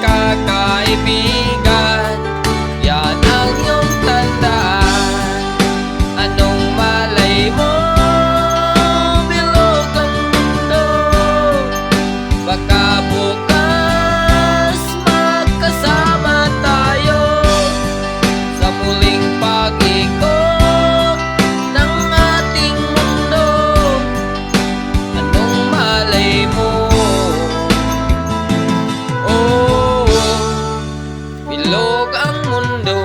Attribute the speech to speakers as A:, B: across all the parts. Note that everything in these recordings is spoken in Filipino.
A: kaibigan, yan ang iyong tandaan. Anong malay mo, bilog ang mundo, baka bukas magkasama tayo sa muling pag-ikot ng ating mundo. Anong malay mo, bilog ang mundo.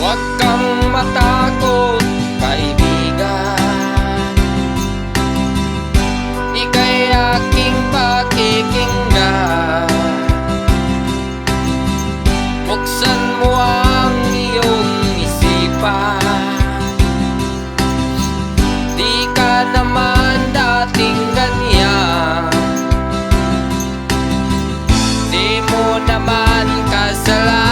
A: Huwag kang matakot, kaibigan, ika'y aking pakikinggan. Buksan mo ang iyong di ka naman dating ganyan, di mo naman kasalanan.